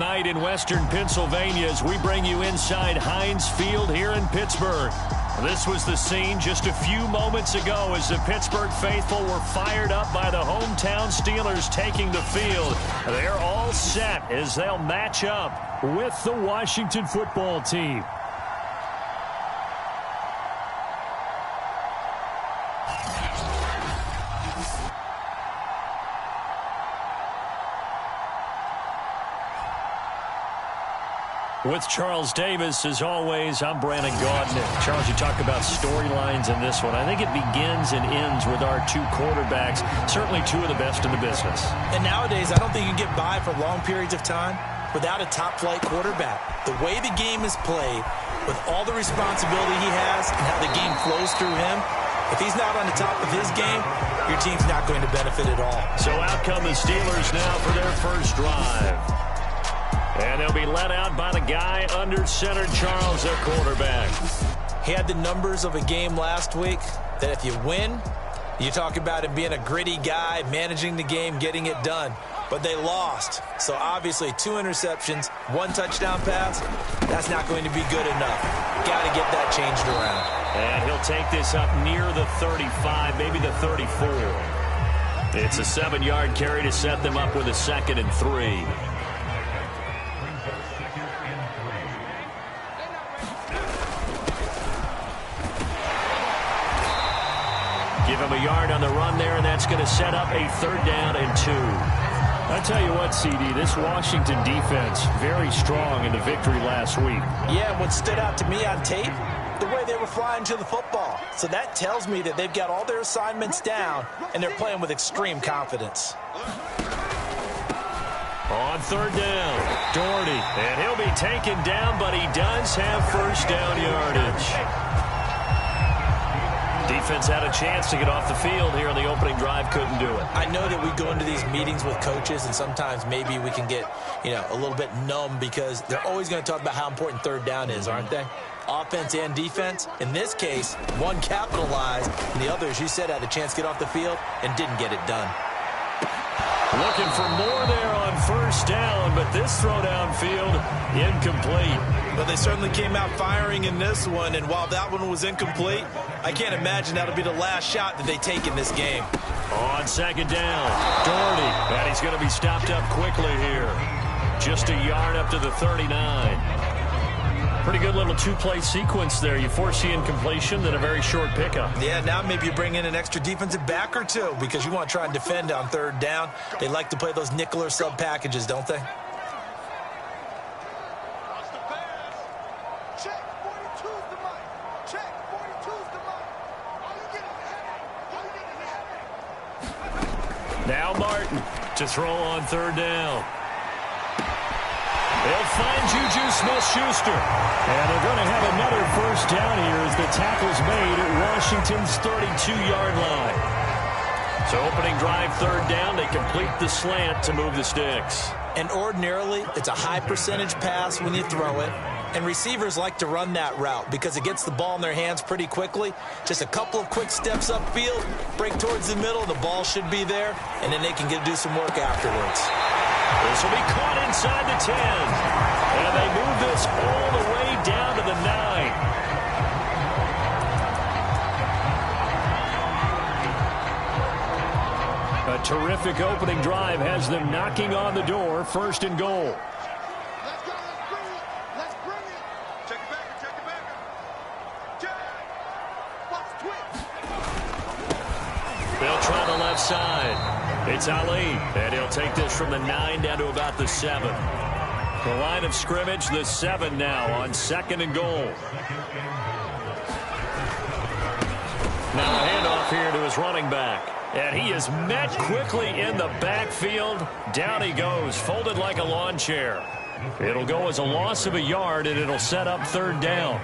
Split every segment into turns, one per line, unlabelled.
Night in Western Pennsylvania as we bring you inside Heinz Field here in Pittsburgh. This was the scene just a few moments ago as the Pittsburgh faithful were fired up by the hometown Steelers taking the field. They're all set as they'll match up with the Washington football team. With Charles Davis, as always, I'm Brandon Gaudin. Charles, you talk about storylines in this one. I think it begins and ends with our two quarterbacks, certainly two of the best in the business.
And nowadays, I don't think you can get by for long periods of time without a top-flight quarterback. The way the game is played, with all the responsibility he has and how the game flows through him, if he's not on the top of his game, your team's not going to benefit at all.
So out come the Steelers now for their first drive. And they'll be let out by the guy under center, Charles, their quarterback.
He had the numbers of a game last week that if you win, you talk about him being a gritty guy, managing the game, getting it done. But they lost. So obviously 2 interceptions, 1 touchdown pass, that's not going to be good enough. Got to get that changed around.
And he'll take this up near the 35, maybe the 34. It's a 7-yard carry to set them up with a 2nd and 3. Give him a yard on the run there, and that's going to set up a 3rd down and 2. I tell you what, CD, this Washington defense, very strong in the victory last week.
Yeah, what stood out to me on tape, the way they were flying to the football. So that tells me that they've got all their assignments down, and they're playing with extreme confidence.
On 3rd down, Doherty, and he'll be taken down, but he does have first down yardage. Defense had a chance to get off the field here on the opening drive, couldn't do it.
I know that we go into these meetings with coaches, and sometimes maybe we can get, a little bit numb because they're always going to talk about how important 3rd down is, aren't they? Offense and defense. In this case, one capitalized, and the other, as you said, had a chance to get off the field and didn't get it done.
Looking for more there on first down, but this throw downfield, incomplete.
But they certainly came out firing in this one, and while that one was incomplete, I can't imagine that'll be the last shot that they take in this game.
On 2nd down, Doherty, and he's going to be stopped up quickly here. Just a yard up to the 39. Pretty good little 2-play sequence there. You force the incompletion, then a very short pickup.
Yeah, now maybe you bring in an extra defensive back or two because you want to try and defend on 3rd down. They like to play those nickel or sub packages, don't they?
Now Martin to throw on 3rd down. They'll find Juju Smith-Schuster. And they're going to have another first down here as the tackle's made at Washington's 32-yard line. So opening drive, 3rd down. They complete the slant to move the sticks.
And ordinarily, it's a high percentage pass when you throw it. And receivers like to run that route because it gets the ball in their hands pretty quickly. Just a couple of quick steps upfield, break towards the middle, the ball should be there, and then they can do some work afterwards.
This will be caught inside the 10. And they move this all the way down to the 9. A terrific opening drive has them knocking on the door, 1st and goal. They'll try the left side. It's Ali, and he'll take this from the 9 down to about the 7. The line of scrimmage, the 7 now on 2nd and goal. Now a handoff here to his running back. And he is met quickly in the backfield. Down he goes, folded like a lawn chair. It'll go as a loss of a yard, and it'll set up 3rd down.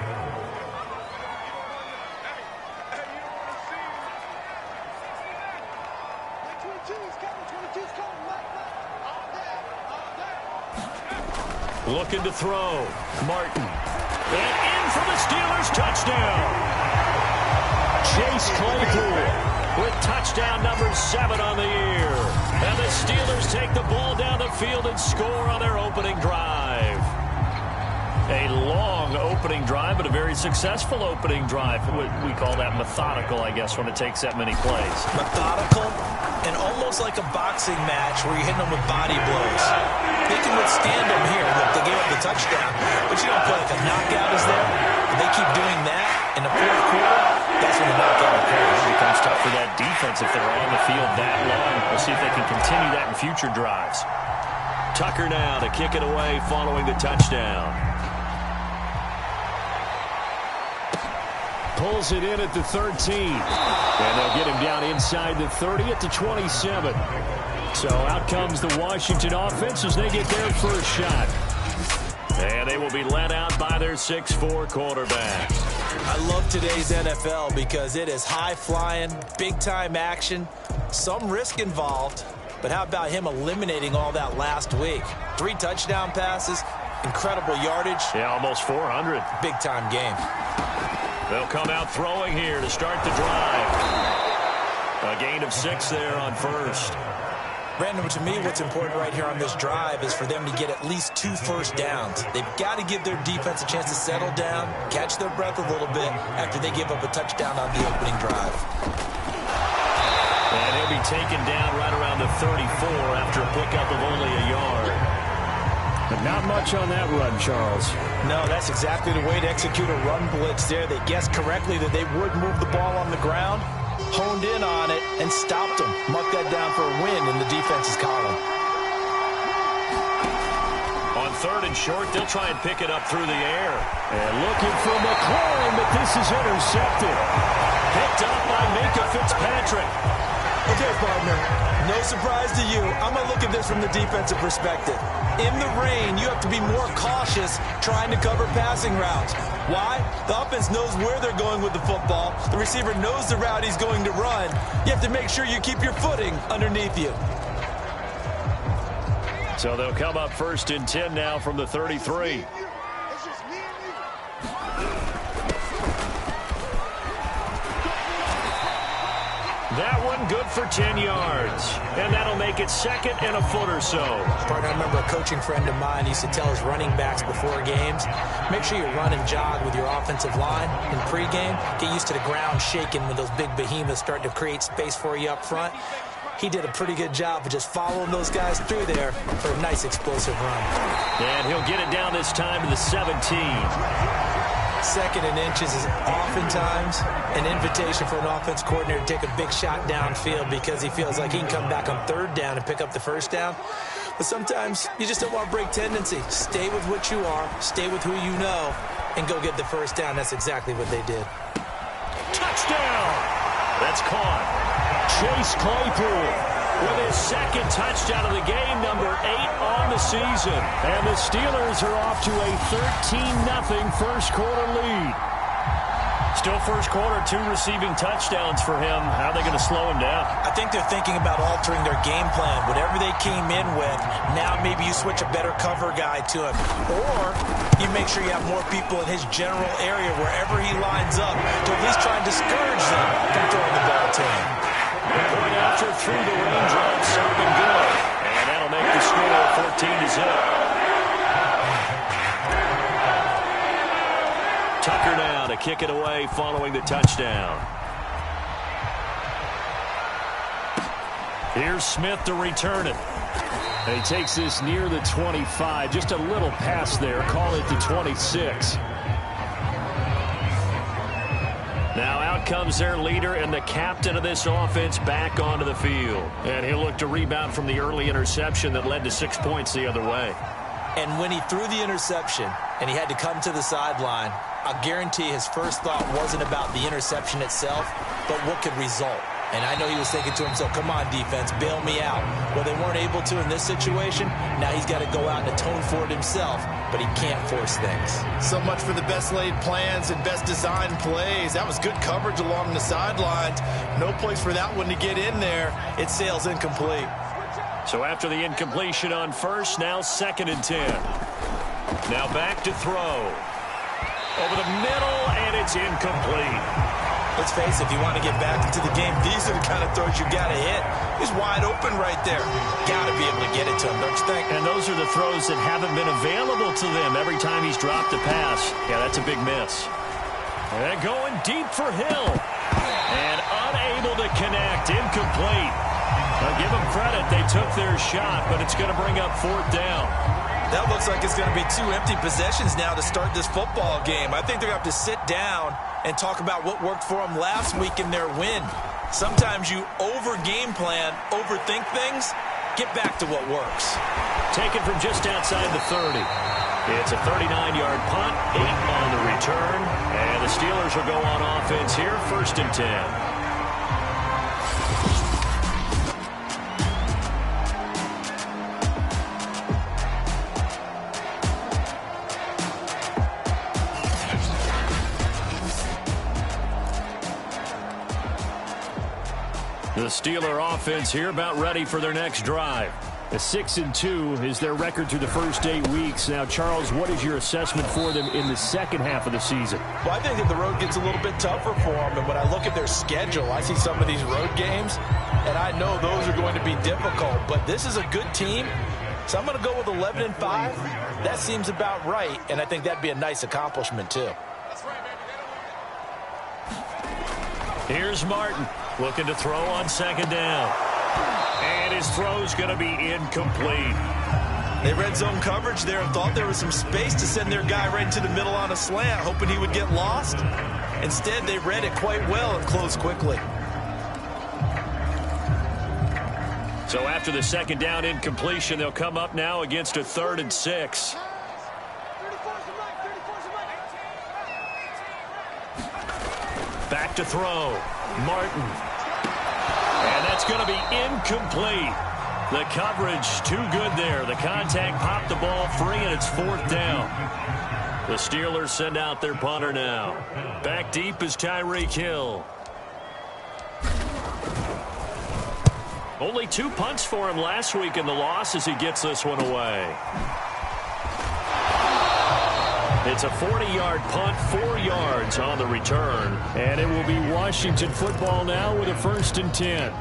Looking to throw. Martin. And in for the Steelers touchdown. Chase Claypool. with touchdown number 7 on the year. And the Steelers take the ball down the field and score on their opening drive. A long opening drive, but a very successful opening drive. We call that methodical, I guess, when it takes that many plays.
Methodical and almost like a boxing match where you're hitting them with body blows. They can withstand them here. Look, they gave up the touchdown, but you don't feel like a knockout is there. If they keep doing that in the fourth quarter, that's when the knockout occurs.
It becomes tough for that defense if they're on the field that long. We'll see if they can continue that in future drives. Tucker now to kick it away following the touchdown. Pulls it in at the 13. And they'll get him down inside the 30 at the 27. So out comes the Washington offense as they get their first shot. And they will be led out by their 6'4" quarterback.
I love today's NFL because it is high-flying, big-time action, some risk involved. But how about him eliminating all that last week? 3 touchdown passes, incredible yardage.
Yeah, almost 400.
Big-time game.
They'll come out throwing here to start the drive. A gain of 6 there on first.
Brandon, to me, what's important right here on this drive is for them to get at least 2 first downs. They've got to give their defense a chance to settle down, catch their breath a little bit after they give up a touchdown on the opening drive.
And he'll be taken down right around the 34 after a pickup of only a yard. But not much on that run, Charles.
No, that's exactly the way to execute a run blitz there. They guessed correctly that they would move the ball on the ground, honed in on it, and stopped them. Mark that down for a win in the defense's column.
On 3rd and short, they'll try and pick it up through the air. And looking for McLaurin, but this is intercepted. Picked up by Minkah Fitzpatrick.
Okay, partner, no surprise to you. I'm going to look at this from the defensive perspective. In the rain, you have to be more cautious trying to cover passing routes. Why? The offense knows where they're going with the football. The receiver knows the route he's going to run. You have to make sure you keep your footing underneath you.
So they'll come up 1st and 10 now from the 33. That one good for 10 yards. And that'll make it 2nd and a foot or so.
Partner, I remember a coaching friend of mine used to tell his running backs before games, make sure you run and jog with your offensive line in pregame. Get used to the ground shaking when those big behemoths start to create space for you up front. He did a pretty good job of just following those guys through there for a nice explosive run.
And he'll get it down this time to the 17.
2nd and inches is oftentimes an invitation for an offense coordinator to take a big shot downfield because he feels like he can come back on 3rd down and pick up the 1st down. But sometimes you just don't want to break tendency. Stay with what you are, stay with who you know, and go get the 1st down. That's exactly what they did.
Touchdown! That's caught. Chase Claypool with his 2nd touchdown of the game, number 8 on the season. And the Steelers are off to a 13-0 first quarter lead. Still first quarter, 2 receiving touchdowns for him. How are they going to slow him down?
I think they're thinking about altering their game plan. Whatever they came in with, now maybe you switch a better cover guy to him. Or you make sure you have more people in his general area wherever he lines up to at least try and discourage them from throwing the ball to him.
Point after through the raindrops, up and good. And that'll make the score 14-0. Tucker now to kick it away following the touchdown. Here's Smith to return it. And he takes this near the 25. Just a little pass there. Call it the 26. Now out comes their leader and the captain of this offense back onto the field. And he'll look to rebound from the early interception that led to 6 points the other way.
And when he threw the interception and he had to come to the sideline, I guarantee his first thought wasn't about the interception itself, but what could result. And I know he was thinking to himself, come on, defense, bail me out. Well, they weren't able to in this situation. Now he's got to go out and atone for it himself, but he can't force things.
So much for the best laid plans and best designed plays. That was good coverage along the sidelines. No place for that one to get in there. It sails incomplete.
So after the incompletion on first, now 2nd and 10. Now back to throw. Over the middle, and it's incomplete.
Let's face it, if you want to get back into the game, these are the kind of throws you got to hit. He's wide open right there. Got to be able to get it to him, don't you think?
And those are the throws that haven't been available to them every time he's dropped a pass. Yeah, that's a big miss. And going deep for Hill. And unable to connect. Incomplete. Now give them credit. They took their shot, but it's going to bring up 4th down.
That looks like it's going to be 2 empty possessions now to start this football game. I think they're going to have to sit down and talk about what worked for them last week in their win. Sometimes you over-game plan, overthink things. Get back to what works.
Taken from just outside the 30. It's a 39-yard punt, 8 on the return, and the Steelers will go on offense here, 1st and 10. The Steeler offense here about ready for their next drive. A 6-2 is their record through the first 8 weeks. Now, Charles, what is your assessment for them in the second half of the season?
Well, I think that the road gets a little bit tougher for them. And when I look at their schedule, I see some of these road games, and I know those are going to be difficult. But this is a good team, so I'm going to go with 11-5. That seems about right, and I think that'd be a nice accomplishment, too.
Here's Martin looking to throw on 2nd down. And his throw's going to be incomplete.
They read zone coverage there and thought there was some space to send their guy right into the middle on a slant, hoping he would get lost. Instead, they read it quite well and closed quickly.
So after the 2nd down incompletion, they'll come up now against a 3rd and 6. Back to throw. Martin. And that's going to be incomplete. The coverage too good there. The contact popped the ball free, and it's 4th down. The Steelers send out their punter now. Back deep is Tyreek Hill. Only 2 punts for him last week in the loss as he gets this one away. It's a 40-yard punt, 4 yards on the return. And it will be Washington football now with a 1st and 10.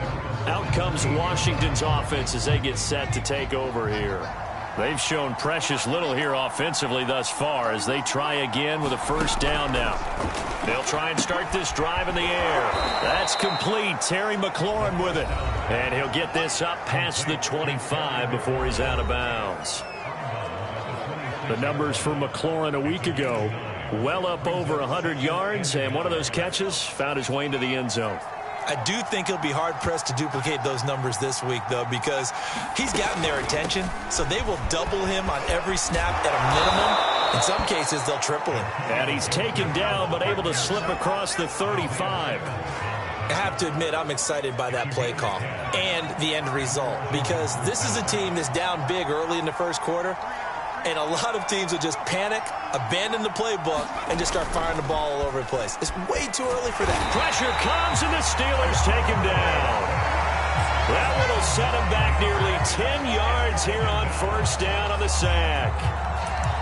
Out comes Washington's offense as they get set to take over here. They've shown precious little here offensively thus far as they try again with a 1st down now. They'll try and start this drive in the air. That's complete. Terry McLaurin with it. And he'll get this up past the 25 before he's out of bounds. The numbers for McLaurin a week ago, well up over 100 yards, and one of those catches found his way into the end zone.
I do think he'll be hard-pressed to duplicate those numbers this week, though, because he's gotten their attention, so they will double him on every snap at a minimum. In some cases, they'll triple him.
And he's taken down, but able to slip across the 35.
I have to admit, I'm excited by that play call and the end result, because this is a team that's down big early in the first quarter, and a lot of teams will just panic, abandon the playbook, and just start firing the ball all over the place. It's way too early for that.
Pressure comes, and the Steelers take him down. That one will set him back nearly 10 yards here on 1st down on the sack.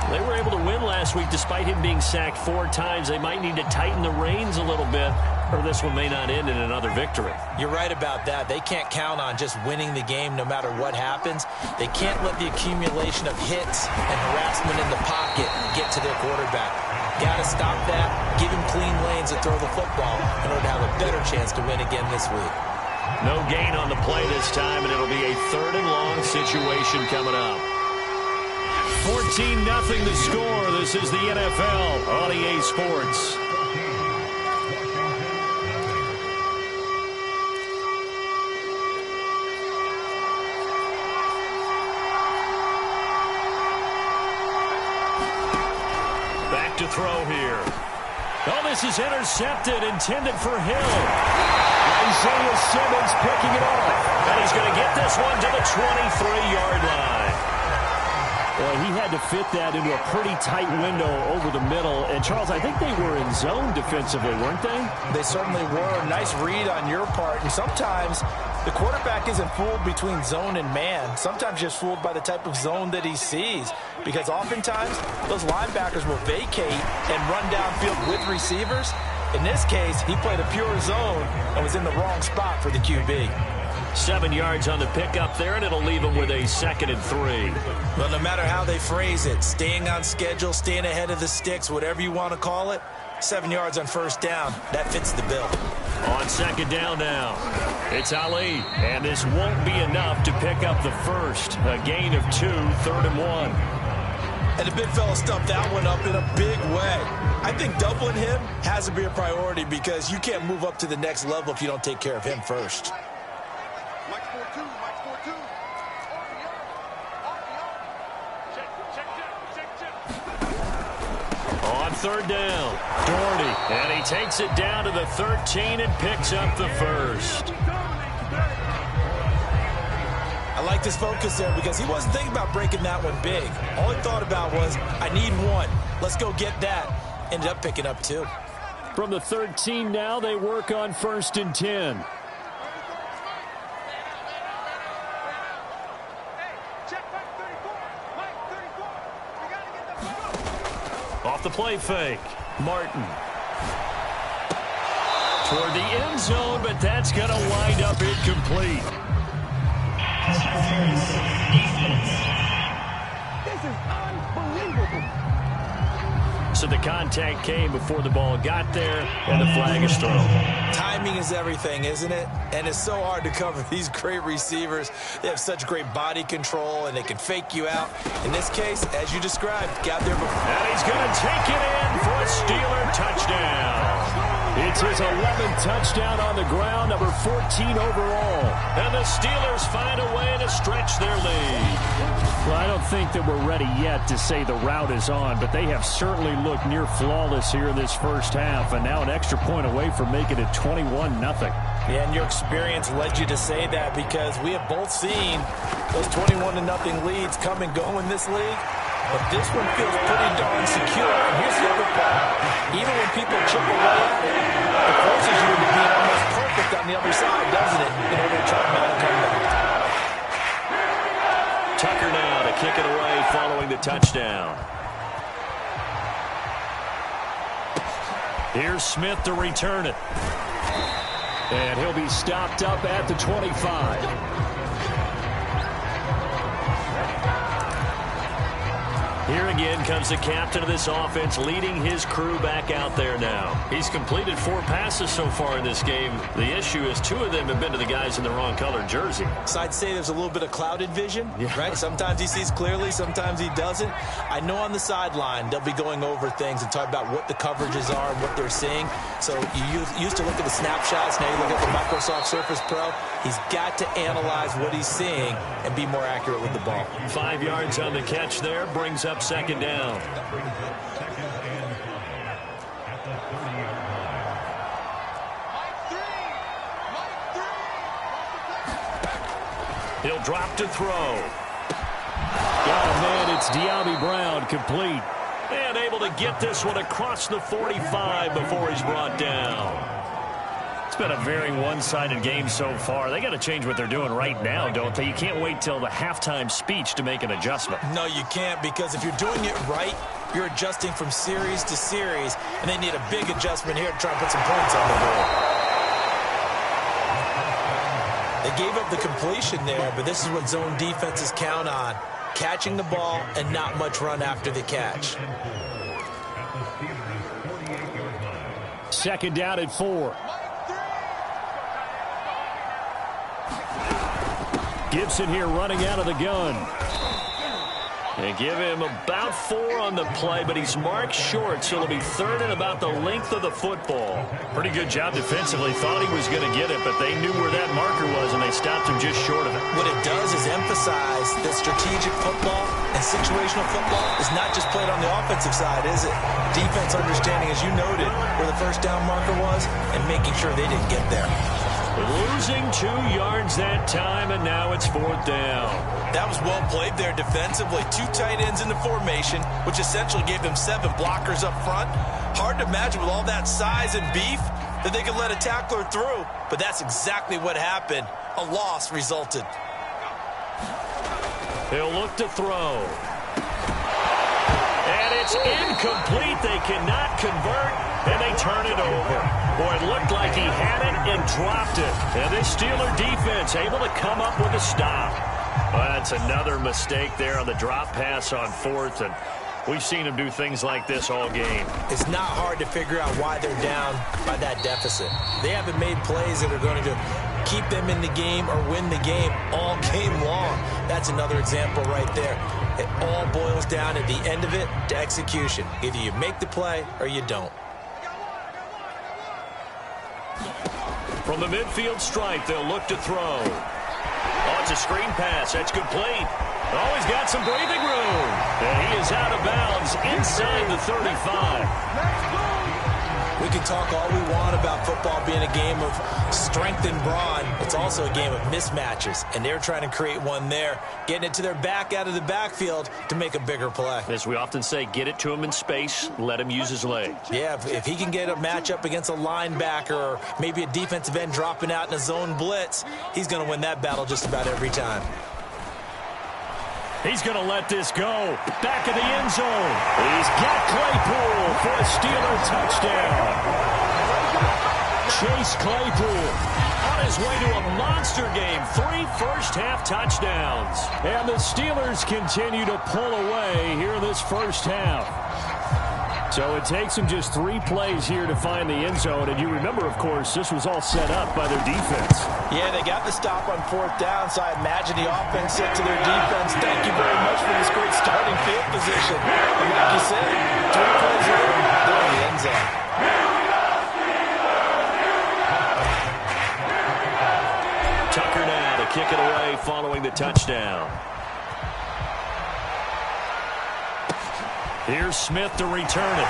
They were able to win last week despite him being sacked 4 times. They might need to tighten the reins a little bit, or this one may not end in another victory.
You're right about that. They can't count on just winning the game no matter what happens. They can't let the accumulation of hits and harassment in the pocket get to their quarterback. Got to stop that, give him clean lanes to throw the football in order to have a better chance to win again this week.
No gain on the play this time, and it'll be a 3rd and long situation coming up. 14-0 the score. This is the NFL on EA Sports. Back to throw here. Oh, this is intercepted, intended for Hill. Isaiah Simmons picking it off. And he's going to get this one to the 23-yard line. Well, he had to fit that into a pretty tight window over the middle. And, Charles, I think they were in zone defensively, weren't they?
They certainly were. Nice read on your part. And sometimes the quarterback isn't fooled between zone and man. Sometimes just fooled by the type of zone that he sees. Because oftentimes those linebackers will vacate and run downfield with receivers.
In this case, he played a pure zone and was in the wrong spot for the QB.
7 yards on the pickup there, and it'll leave him with a 2nd and 3.
Well, no matter how they phrase it, staying on schedule, staying ahead of the sticks, whatever you want to call it, 7 yards on first down, that fits the bill.
On 2nd down now, it's Ali, and this won't be enough to pick up the first. A gain of 2, 3rd and 1.
And the big fella stuffed that one up in a big way. I think doubling him has to be a priority because you can't move up to the next level if you don't take care of him first.
On 3rd down, Doherty, and he takes it down to the 13 and picks up the first.
I like this focus there because he wasn't thinking about breaking that one big. All he thought about was, I need one. Let's go get that. Ended up picking up 2.
From the 13 now, they work on 1st and 10. Off the play fake, Martin. Toward the end zone, but that's going to wind up incomplete.
This is unbelievable.
So the contact came before the ball got there, and the flag is thrown.
Timing is everything, isn't it? And it's so hard to cover these great receivers. They have such great body control, and they can fake you out. In this case, as you described, got there before.
And he's going to take it in for a Steeler touchdown. It's his 11th touchdown on the ground, number 14 overall. And the Steelers find a way to stretch their lead. Well, I don't think that we're ready yet to say the route is on, but they have certainly looked near flawless here in this first half, and now an extra point away from making it 21-0.
Yeah, and your experience led you to say that because we have both seen those 21-0 leads come and go in this league. But this one feels pretty darn secure. And here's the other part. Even when people chip away at it, it forces you to be almost perfect on the other side, doesn't it, in order to try to mount a comeback.
Tucker now to kick it away following the touchdown. Here's Smith to return it. And he'll be stopped up at the 25. Here again comes the captain of this offense, leading his crew back out there now. He's completed 4 passes so far in this game. The issue is 2 of them have been to the guys in the wrong colored jersey.
So I'd say there's a little bit of clouded vision, right? Sometimes he sees clearly, sometimes he doesn't. I know on the sideline they'll be going over things and talk about what the coverages are and what they're seeing. So you used to look at the snapshots, now you look at the Microsoft Surface Pro. He's got to analyze what he's seeing and be more accurate with the ball.
5 yards on the catch there, brings up 2nd down. He'll drop to throw. Got a man, it's De'Ami Brown, complete. And able to get this one across the 45 before he's brought down. It's been a very one-sided game so far. They got to change what they're doing right now, don't they? You can't wait till the halftime speech to make an adjustment.
No, you can't, because if you're doing it right, you're adjusting from series to series, and they need a big adjustment here to try and put some points on the board. They gave up the completion there, but this is what zone defenses count on. Catching the ball and not much run after the catch.
2nd down at 4. Gibson here running out of the gun. They give him about 4 on the play, but he's marked short, so it'll be 3rd and about the length of the football. Pretty good job defensively. Thought he was going to get it, but they knew where that marker was, and they stopped him just short of it.
What it does is emphasize that strategic football and situational football is not just played on the offensive side, is it? Defense understanding, as you noted, where the first down marker was and making sure they didn't get there.
Losing 2 yards that time, and now it's 4th down.
That was well played there defensively. 2 tight ends in the formation, which essentially gave them 7 blockers up front. Hard to imagine with all that size and beef that they could let a tackler through, but that's exactly what happened. A loss resulted.
He'll look to throw. And It's incomplete. They cannot convert, and they turn it over. Boy, it looked like he had it and dropped it. And this Steeler defense able to come up with a stop. Well, that's another mistake there on the drop pass on fourth, and we've seen him do things like this all game.
It's not hard to figure out why they're down by that deficit. They haven't made plays that are going to keep them in the game or win the game all game long. That's another example right there. It all boils down at the end of it to execution. Either you make the play or you don't.
From the midfield stripe, they'll look to throw. Oh, it's a screen pass. That's complete. Oh, he's got some breathing room. And he is out of bounds inside the 35.
We can talk all we want about football being a game of strength and brawn. It's also a game of mismatches, and they're trying to create one there, getting it to their back out of the backfield to make a bigger play.
As we often say, get it to him in space, let him use his leg.
Yeah, if he can get a matchup against a linebacker or maybe a defensive end dropping out in a zone blitz, he's going to win that battle just about every time.
He's going to let this go. Back in the end zone. He's got Claypool for a Steeler touchdown. Chase Claypool on his way to a monster game. 3 first-half touchdowns. And the Steelers continue to pull away here in this first half. So it takes them just 3 plays here to find the end zone. And you remember, of course, this was all set up by their defense.
Yeah, they got the stop on 4th down, so I imagine the offense said to their defense, thank you very much for this great starting field position. And like you said, 3 plays later, they're in the end zone.
Tucker now to kick it away following the touchdown. Here's Smith to return it.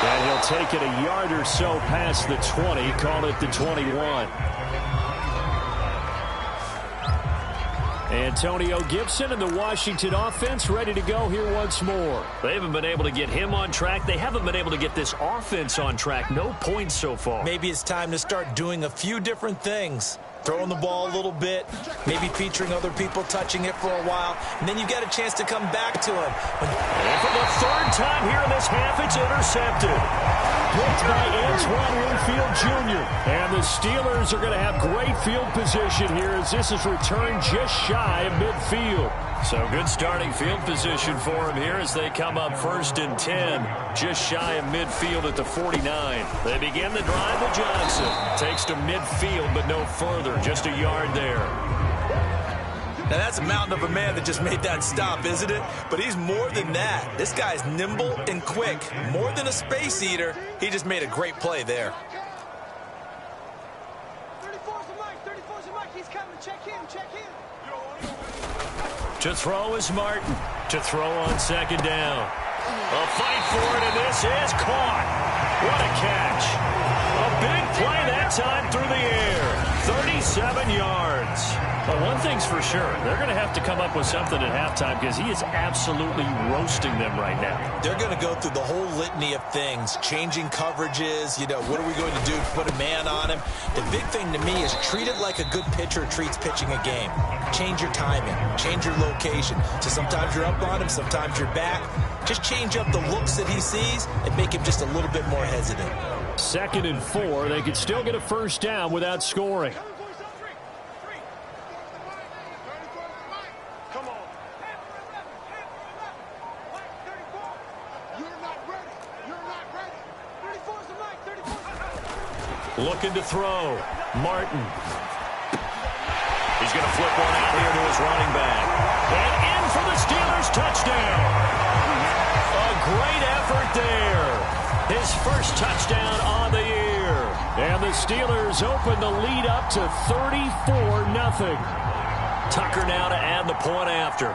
And he'll take it a yard or so past the 20, call it the 21. Antonio Gibson and the Washington offense ready to go here once more. They haven't been able to get him on track. They haven't been able to get this offense on track. No points so far.
Maybe it's time to start doing a few different things. Throwing the ball a little bit, maybe featuring other people touching it for a while, and then you get a chance to come back to him.
And for the 3rd time here in this half, it's intercepted. Picked by Antoine Winfield Jr. And the Steelers are going to have great field position here as this is returned just shy of midfield. So good starting field position for him here as they come up 1st and 10, just shy of midfield at the 49. They begin the drive with Johnson. Takes to midfield, but no further, just a yard there.
Now that's a mountain of a man that just made that stop, isn't it? But he's more than that. This guy's nimble and quick. More than a space eater, he just made a great play there.
34's a Mike, 34's a Mike, he's coming, check him.
To throw is Martin. To throw on 2nd down. A fight for it, and this is caught. What a catch. A big play that time through the air. 37 yards. But one thing's for sure, they're going to have to come up with something at halftime because he is absolutely roasting them right now.
They're going to go through the whole litany of things, changing coverages, what are we going to do to put a man on him? The big thing to me is treat it like a good pitcher treats pitching a game. Change your timing, change your location. So sometimes you're up on him, sometimes you're back. Just change up the looks that he sees and make him just a little bit more hesitant.
2nd and 4, they could still get a 1st down without scoring. Looking to throw. Martin. He's going to flip one out here to his running back. And in for the Steelers touchdown. A great effort there. His first touchdown on the year. And the Steelers open the lead up to 34-0. Tucker now to add the point after.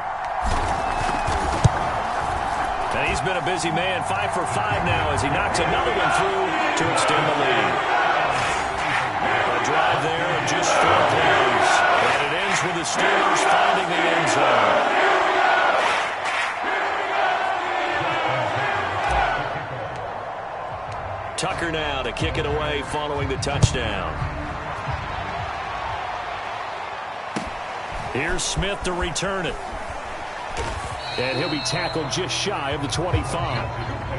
And he's been a busy man. 5 for 5 now as he knocks another one through to extend the lead. Drive there of just 4 plays. And it ends with the Steelers finding the end zone. Tucker now to kick it away following the touchdown. Here's Smith to return it. And he'll be tackled just shy of the 25.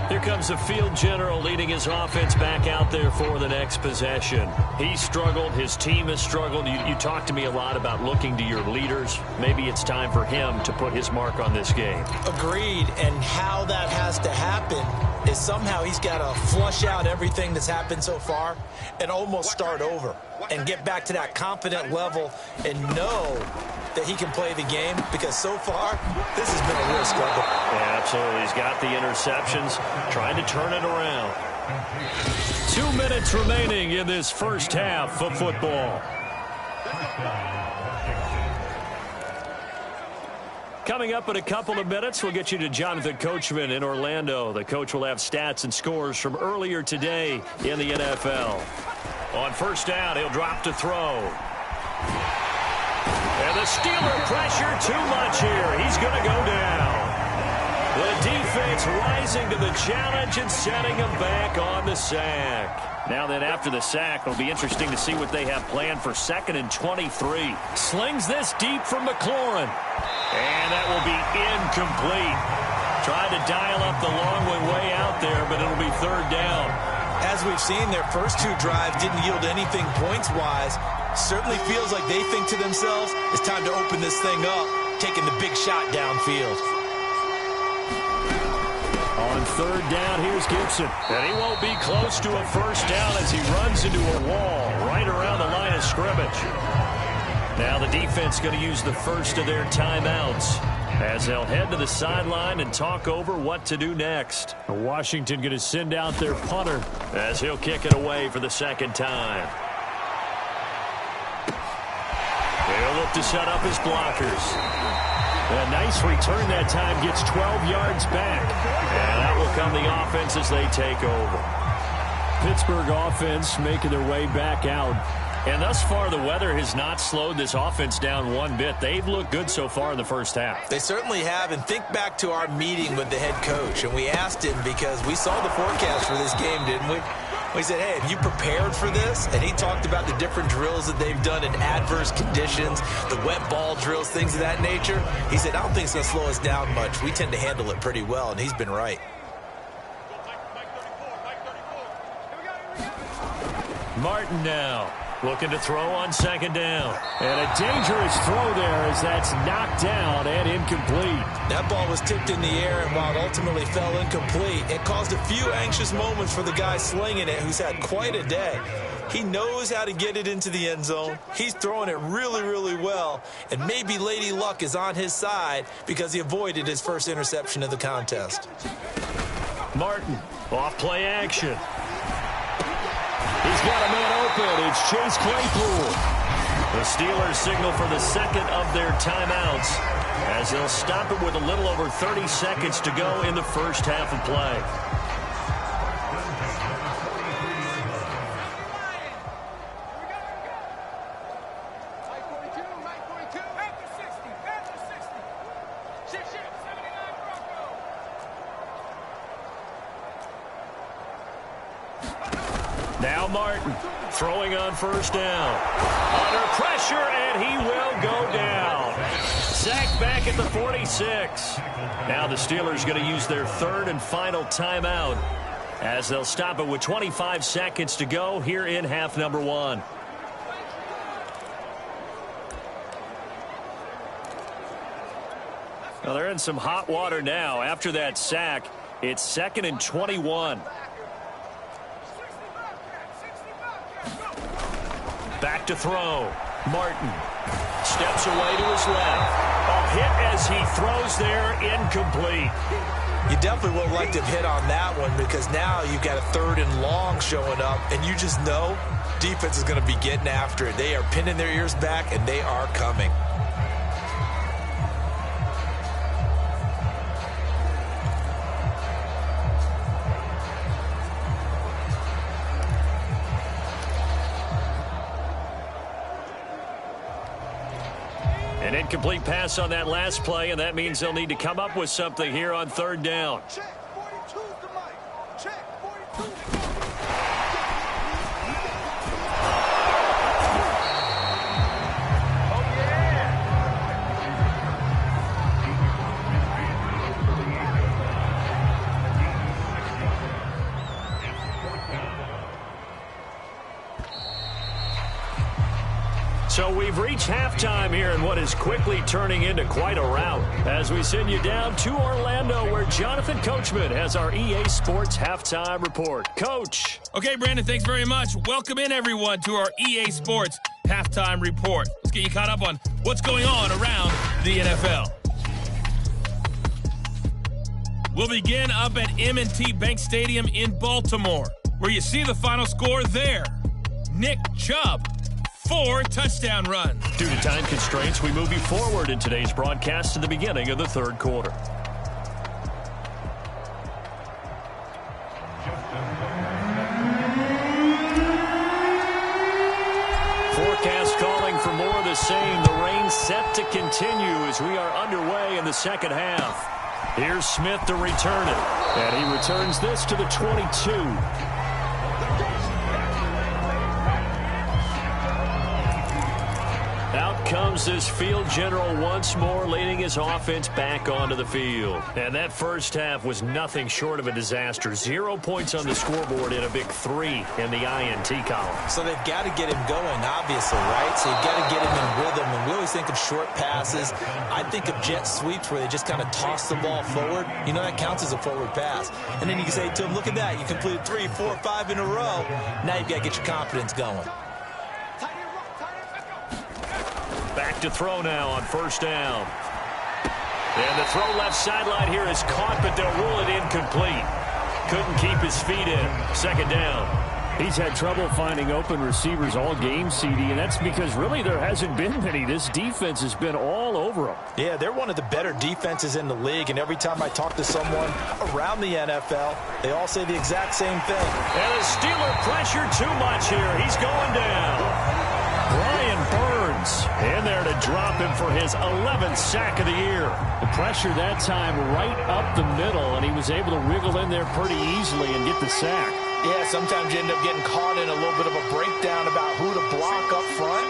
Here comes the field general leading his offense back out there for the next possession. He struggled. His team has struggled. You talked to me a lot about looking to your leaders. Maybe it's time for him to put his mark on this game.
Agreed. And how that has to happen is somehow he's got to flush out everything that's happened so far and almost start over and get back to that confident level and know that he can play the game, because so far this has been a real struggle.
Yeah, absolutely. He's got the interceptions, trying to turn it around. 2 minutes remaining in this first half of football. Coming up in a couple of minutes, we'll get you to Jonathan Coachman in Orlando. The coach will have stats and scores from earlier today in the NFL. On first down, he'll drop to throw. And the Steeler pressure too much here. He's going to go down. The defense rising to the challenge and setting him back on the sack. Now then, after the sack, it'll be interesting to see what they have planned for 2nd and 23. Slings this deep from McLaurin. And that will be incomplete. Tried to dial up the long one way out there, but it'll be 3rd down.
As we've seen, their first 2 drives didn't yield anything points-wise. Certainly feels like they think to themselves, it's time to open this thing up, taking the big shot downfield.
On 3rd down, here's Gibson. And he won't be close to a first down as he runs into a wall right around the line of scrimmage. Now the defense going to use the first of their timeouts as they'll head to the sideline and talk over what to do next. Washington going to send out their punter as he'll kick it away for the 2nd time. He'll look to set up his blockers. A nice return that time, gets 12 yards back. And that will come the offense as they take over. Pittsburgh offense making their way back out. And thus far, the weather has not slowed this offense down one bit. They've looked good so far in the first half.
They certainly have. And think back to our meeting with the head coach. And we asked him, because we saw the forecast for this game, didn't we? We said, hey, have you prepared for this? And he talked about the different drills that they've done in adverse conditions, the wet ball drills, things of that nature. He said, I don't think it's going to slow us down much. We tend to handle it pretty well, and he's been right.
Martin now looking to throw on 2nd down. And a dangerous throw there as that's knocked down and incomplete.
That ball was tipped in the air, and while it ultimately fell incomplete, it caused a few anxious moments for the guy slinging it, who's had quite a day. He knows how to get it into the end zone. He's throwing it really, really well. And maybe Lady Luck is on his side because he avoided his first interception of the contest.
Martin, off play action. He's got a man open. It's Chase Claypool. The Steelers signal for the 2nd of their timeouts as they'll stop it with a little over 30 seconds to go in the first half of play. Now Martin throwing on first down. Under pressure, and he will go down. Sacked back at the 46. Now the Steelers going to use their 3rd and final timeout as they'll stop it with 25 seconds to go here in half number 1. Well, they're in some hot water now. After that sack, it's 2nd and 21. Back to throw. Martin steps away to his left. A hit as he throws there, incomplete.
You definitely would have liked to have hit on that one, because now you've got a 3rd and long showing up, and you just know defense is going to be getting after it. They are pinning their ears back, and they are coming.
An incomplete pass on that last play, and that means they'll need to come up with something here on 3rd down.
Check, 42's the mic. Check, 42's the mic.
So we've reached halftime here in what is quickly turning into quite a rout as we send you down to Orlando where Jonathan Coachman has our EA Sports Halftime Report. Coach.
Okay, Brandon, thanks very much. Welcome in, everyone, to our EA Sports Halftime Report. Let's get you caught up on what's going on around the NFL. We'll begin up at M&T Bank Stadium in Baltimore, where you see the final score there. Nick Chubb, 4 touchdown runs.
Due to time constraints, we move you forward in today's broadcast to the beginning of the third quarter. Forecast calling for more of the same. The rain set to continue as we are underway in the second half. Here's Smith to return it, and he returns this to the 22. Out comes this field general once more, leading his offense back onto the field. And that first half was nothing short of a disaster. 0 points on the scoreboard and a big 3 in the INT column.
So they've got to get him going, obviously, right? So you've got to get him in rhythm. And we always think of short passes. I think of jet sweeps where they just kind of toss the ball forward. You know, that counts as a forward pass. And then you can say to him, look at that. You completed 3, 4, 5 in a row. Now you've got to get your confidence going.
Back to throw now on first down. And the throw left sideline here is caught, but they'll rule it incomplete. Couldn't keep his feet in. Second down.
He's had trouble finding open receivers all game, CD, and that's because really there hasn't been many. This defense has been all over him.
Yeah, they're one of the better defenses in the league, and every time I talk to someone around the NFL, they all say the exact same thing.
And the Steeler pressure too much here. He's going down. Brian Burns in there to drop him for his 11th sack of the year.
The pressure that time right up the middle, and he was able to wriggle in there pretty easily and get the sack.
Yeah, sometimes you end up getting caught in a little bit of a breakdown about who to block up front,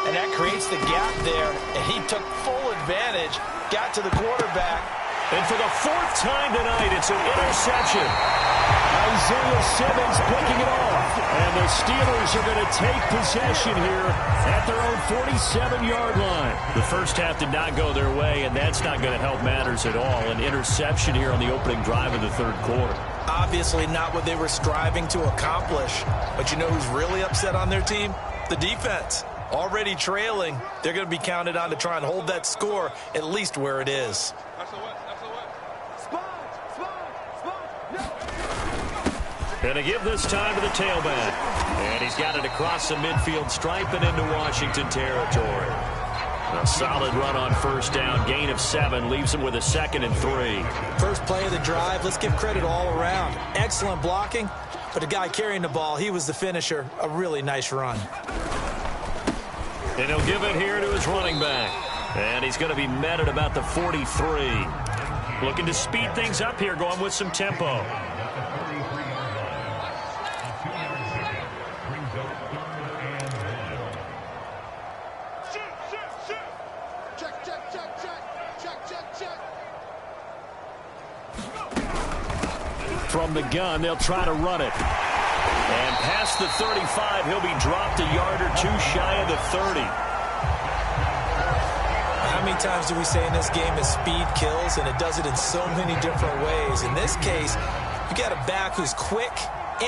and that creates the gap there, and he took full advantage, got to the quarterback.
And for the 4th time tonight, it's an interception.
Isaiah Simmons picking it off.
And the Steelers are going to take possession here at their own 47-yard line. The first half did not go their way, and that's not going to help matters at all. An interception here on the opening drive of the third quarter.
Obviously not what they were striving to accomplish. But you know who's really upset on their team? The defense. Already trailing, they're going to be counted on to try and hold that score at least where it is.
And to give this time to the tailback. And he's got it across the midfield stripe and into Washington territory. A solid run on first down. Gain of 7 leaves him with a 2nd and 3.
First play of the drive. Let's give credit all around. Excellent blocking. But the guy carrying the ball, he was the finisher. A really nice run.
And he'll give it here to his running back. And he's going to be met at about the 43. Looking to speed things up here, going with some tempo. From the gun, they'll try to run it. And past the 35, he'll be dropped a yard or 2 shy of the 30.
How many times do we say in this game that speed kills, and it does it in so many different ways? In this case, you got a back who's quick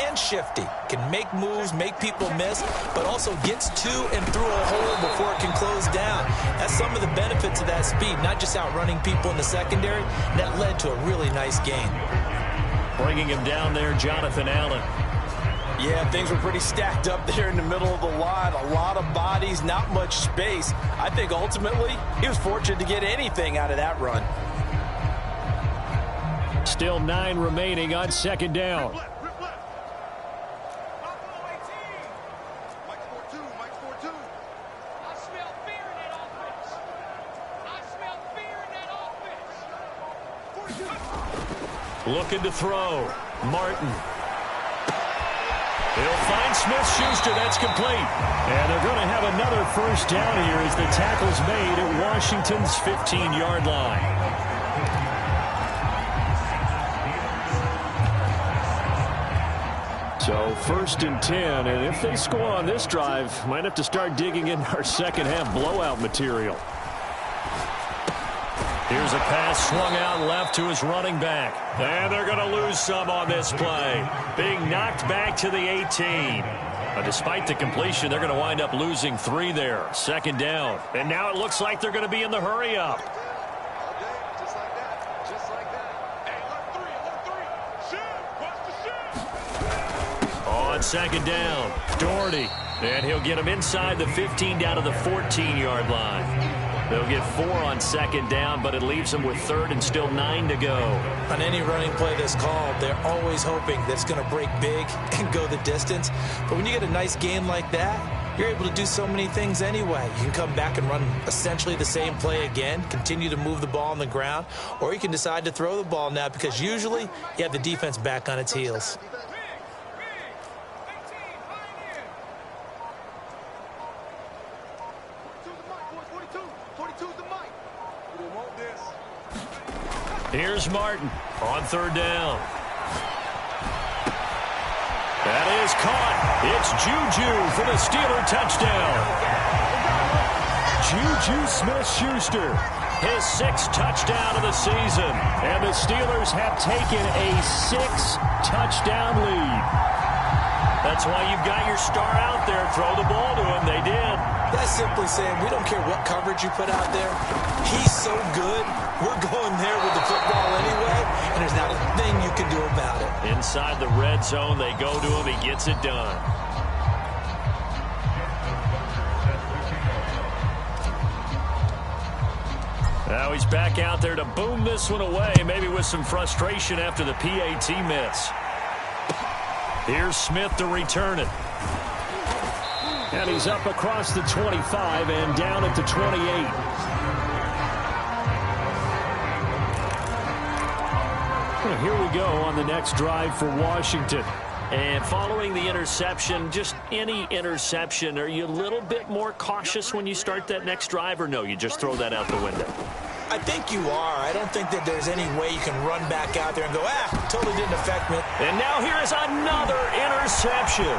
and shifty, can make moves, make people miss, but also gets to and through a hole before it can close down. That's some of the benefits of that speed, not just outrunning people in the secondary. That led to a really nice game.
Bringing him down there, Jonathan Allen.
Yeah, things were pretty stacked up there in the middle of the line. A lot of bodies, not much space. I think ultimately he was fortunate to get anything out of that run.
Still 9 remaining on second down.
Looking to throw. Martin. He'll find Smith-Schuster. That's complete.
And they're going to have another first down here as the tackle's made at Washington's 15-yard line. So 1st and 10, and if they score on this drive, might have to start digging in our second half blowout material.
Here's a pass swung out left to his running back. And they're going to lose some on this play. Being knocked back to the 18. But despite the completion, they're going to wind up losing 3 there. 2nd down. And now it looks like they're going to be in the hurry up. On 2nd down, Doherty. And he'll get him inside the 15 down to the 14-yard line. They'll get 4 on 2nd down, but it leaves them with 3rd and still 9 to go.
On any running play that's called, they're always hoping that it's going to break big and go the distance. But when you get a nice gain like that, you're able to do so many things anyway. You can come back and run essentially the same play again, continue to move the ball on the ground, or you can decide to throw the ball now because usually you have the defense back on its heels.
Here's Martin on 3rd down. That is caught. It's Juju for the Steeler touchdown. Juju Smith-Schuster, his 6th touchdown of the season. And the Steelers have taken a 6-touchdown lead. That's why you've got your star out there. Throw the ball to him. They did.
That's simply saying we don't care what coverage you put out there. He's so good. We're going there with the football anyway, and there's not a thing you can do about it.
Inside the red zone, they go to him. He gets it done. Now he's back out there to boom this one away, maybe with some frustration after the PAT miss. Here's Smith to return it.
And he's up across the 25 and down at the 28. Well, here we go on the next drive for Washington.
And following the interception, just any interception, are you a little bit more cautious when you start that next drive, or no, you just throw that out the window?
I think you are. I don't think that there's any way you can run back out there and go, totally didn't affect me.
And now here is another interception.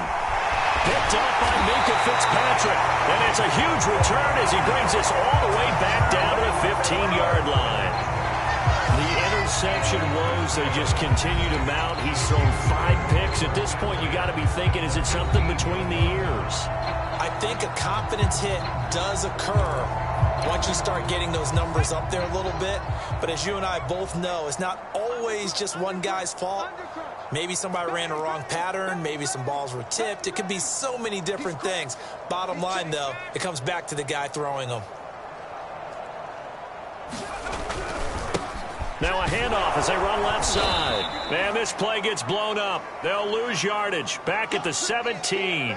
Picked up by Minkah Fitzpatrick. And it's a huge return as he brings this all the way back down to the 15-yard line. The interception woes, they just continue to mount. He's thrown 5 picks. At this point, you got to be thinking, is it something between the ears?
I think a confidence hit does occur once you start getting those numbers up there a little bit. But as you and I both know, it's not always just one guy's fault. Maybe somebody ran a wrong pattern. Maybe some balls were tipped. It could be so many different things. Bottom line, though, it comes back to the guy throwing them.
Now a handoff as they run left side. Man, this play gets blown up. They'll lose yardage. Back at the 17.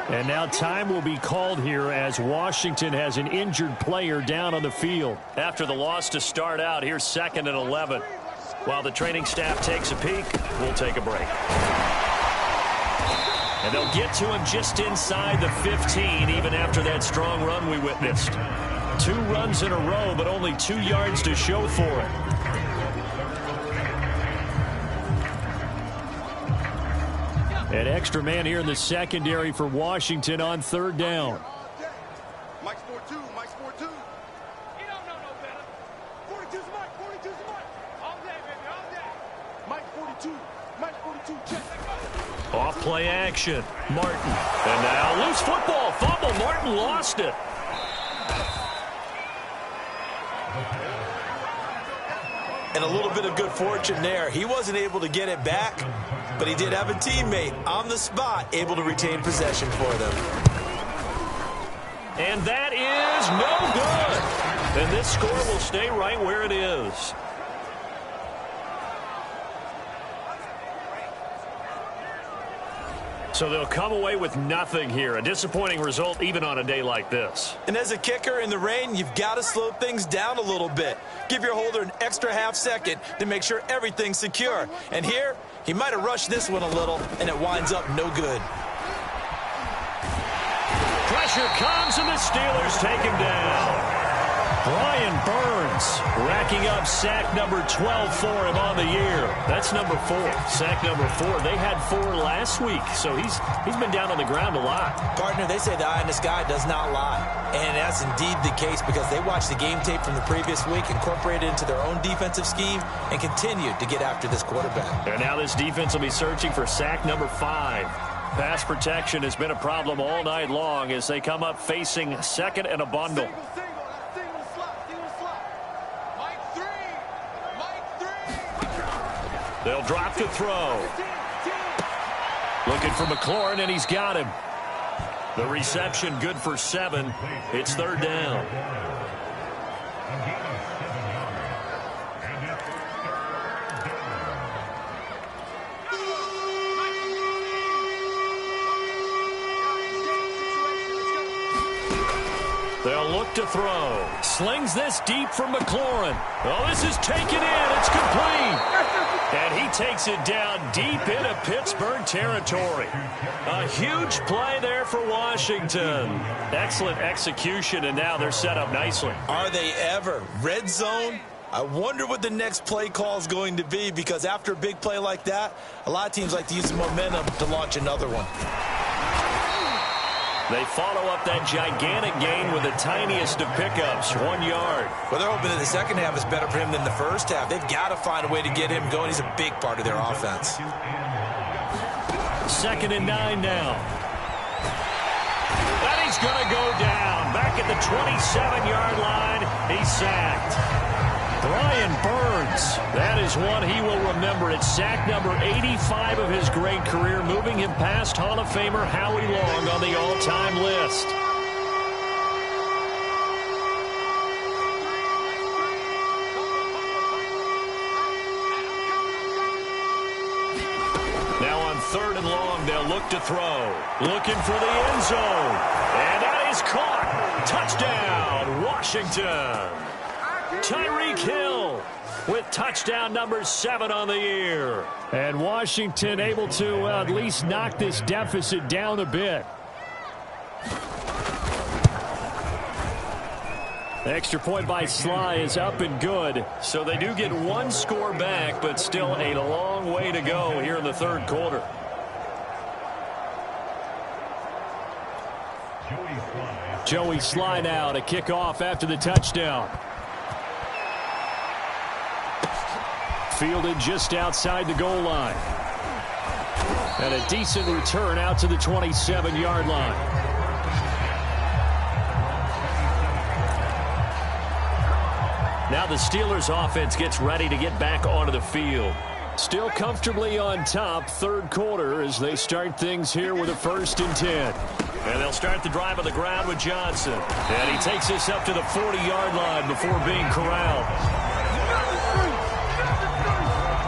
And now time will be called here as Washington has an injured player down on the field.
After the loss to start out, here's 2nd and 11. While the training staff takes a peek, we'll take a break. And they'll get to him just inside the 15, even after that strong run we witnessed. 2 runs in a row, but only 2 yards to show for it.
An extra man here in the secondary for Washington on 3rd down.
Mike's 4-2. Mike's 4-2. You don't know no better. 42's Mike. 42's Mike. All day, baby. All day. Mike 42. Mike 42. Check.
Off play action. Martin. And now loose football. Fumble. Martin lost it.
And a little bit of good fortune there. He wasn't able to get it back, but he did have a teammate on the spot able to retain possession for them.
And that is no good. And this score will stay right where it is. So they'll come away with nothing here. A disappointing result even on a day like this.
And as a kicker in the rain, you've got to slow things down a little bit. Give your holder an extra half second to make sure everything's secure. And here, he might have rushed this one a little, and it winds up no good.
Pressure comes, and the Steelers take him down. Brian Burns racking up sack number 12 for him on the year. That's number 4. Sack number 4. They had 4 last week, so he's been down on the ground a lot.
Partner, they say the eye in the sky does not lie. And that's indeed the case because they watched the game tape from the previous week, incorporated it into their own defensive scheme, and continued to get after this quarterback.
And now this defense will be searching for sack number 5. Pass protection has been a problem all night long as they come up facing second and a bundle.
Single slot. Mike 3.
They'll drop to throw. Looking for McLaurin, and he's got him. The reception good for 7. It's third down. They'll look to throw. Slings this deep for McLaurin. Oh, this is taken in. It's complete. And he takes it down deep into Pittsburgh territory. A huge play there for Washington. Excellent execution, and now they're set up nicely.
Are they ever? Red zone? I wonder what the next play call is going to be because after a big play like that, a lot of teams like to use the momentum to launch another one.
They follow up that gigantic gain with the tiniest of pickups, 1 yard.
Well, they're hoping that the second half is better for him than the first half. They've got to find a way to get him going. He's a big part of their offense.
2nd and 9 now. And he's going to go down. Back at the 27-yard line, he's sacked. Brian Burns, that is one he will remember. It's sack number 85 of his great career, moving him past Hall of Famer Howie Long on the all-time list. Now on 3rd and long, they'll look to throw. Looking for the end zone. And that is caught. Touchdown, Washington. Tyreek Hill with touchdown number 7 on the year. And Washington able to at least knock this deficit down a bit. The extra point by Sly is up and good. So they do get 1 score back, but still a long way to go here in the 3rd quarter. Joey Sly now to kick off after the touchdown. Fielded just outside the goal line. And a decent return out to the 27-yard line. Now the Steelers offense gets ready to get back onto the field. Still comfortably on top, 3rd quarter as they start things here with a 1st and 10. And they'll start the drive on the ground with Johnson. And he takes this up to the 40-yard line before being corralled.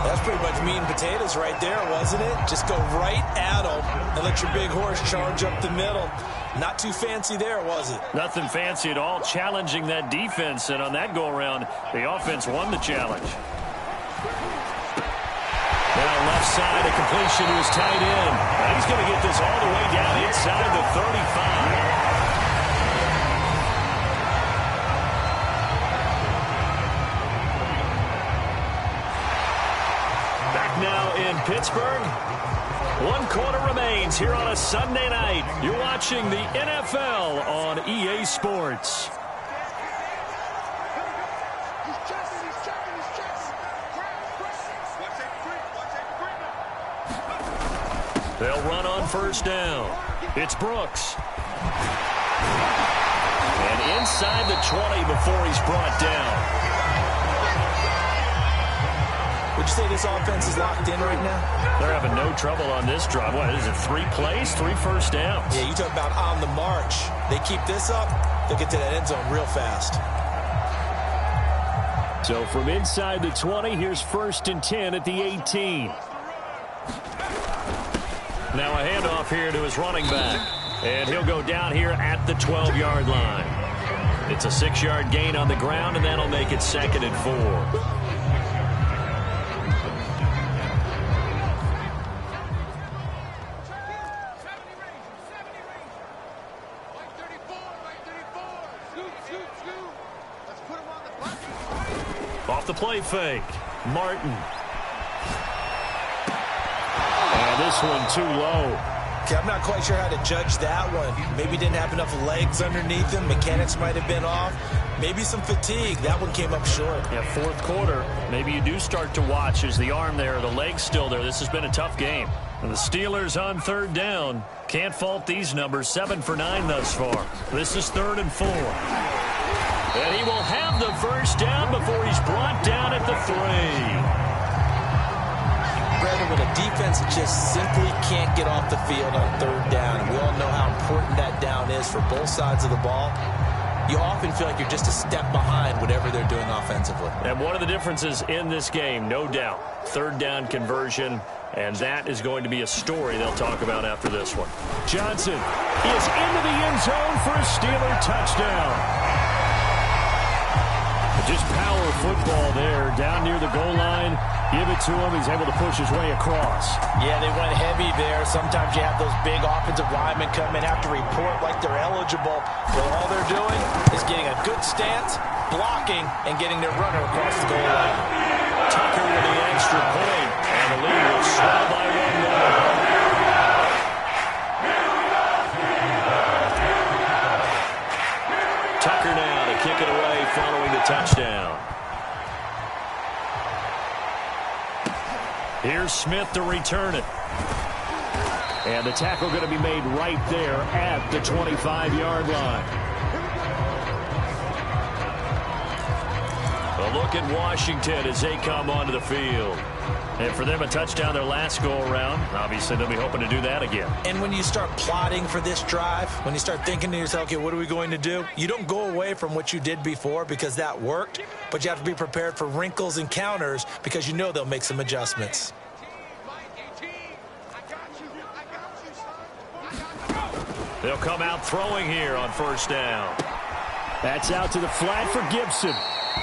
That's pretty much meat and potatoes right there, wasn't it? Just go right at them and let your big horse charge up the middle. Not too fancy there, was it?
Nothing fancy at all, challenging that defense. And on that go-around, the offense won the challenge. Now left side, a completion to his tight end. And he's going to get this all the way down inside the 35. Now in Pittsburgh, 1 quarter remains here on a Sunday night. You're watching the NFL on EA Sports. They'll run on 1st down. It's Brooks. And inside the 20 before he's brought down.
Would you say this offense is locked in right now?
They're having no trouble on this drive. What is it, 3 plays, 3 1st downs?
Yeah, you talk about on the march. They keep this up, they'll get to that end zone real fast.
So from inside the 20, here's 1st and 10 at the 18.
Now a handoff here to his running back. And he'll go down here at the 12-yard line. It's a 6-yard gain on the ground, and that'll make it 2nd and 4.
Let's
Off the play fake. Martin. And this one too low.
Okay, I'm not quite sure how to judge that one. Maybe didn't have enough legs underneath him. Mechanics might have been off. Maybe some fatigue. That one came up short.
Yeah, fourth quarter. Maybe you do start to watch. Is the arm there, the leg's still there? This has been a tough game. And the Steelers on third down. Can't fault these numbers. 7 for 9 thus far. This is 3rd and 4. And he will have the first down before he's brought down at the 3.
Brandon, when a defense just simply can't get off the field on third down, and we all know how important that down is for both sides of the ball, you often feel like you're just a step behind whatever they're doing offensively.
And one of the differences in this game, no doubt, third down conversion, and that is going to be a story they'll talk about after this one. Johnson is into the end zone for a Steeler touchdown. Just power football there, down near the goal line. Give it to him. He's able to push his way across.
Yeah, they went heavy there. Sometimes you have those big offensive linemen come in, have to report like they're eligible. But all they're doing is getting a good stance, blocking, and getting their runner across the goal line.
Tucker with the extra point, and the lead will swell by 1 more. Tucker now to kick it away following the touchdown. Here's Smith to return it.
And the tackle going to be made right there at the 25-yard line.
A look at Washington as they come onto the field. And for them, a touchdown their last go-around. Obviously, they'll be hoping to do that again.
And when you start plotting for this drive, when you start thinking to yourself, okay, what are we going to do? You don't go away from what you did before because that worked, but you have to be prepared for wrinkles and counters because you know they'll make some adjustments.
They'll come out throwing here on first down.
That's out to the flat for Gibson.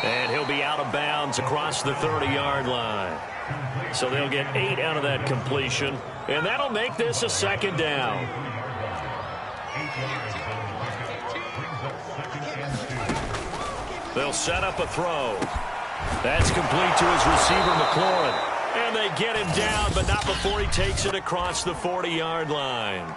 And he'll be out of bounds across the 30-yard line. So they'll get 8 out of that completion, and that'll make this a second down. They'll set up a throw. That's complete to his receiver, McLaurin. And they get him down, but not before he takes it across the 40-yard line.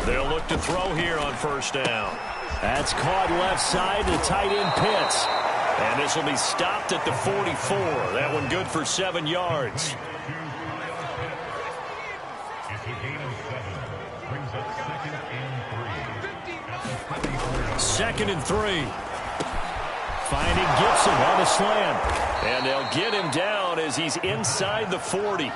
They'll look to throw here on first down.
That's caught left side to tight end Pitts.
And this will be stopped at the 44. That one good for 7 yards. Second and 3.
Finding Gibson on the slant.
And they'll get him down as he's inside the 40.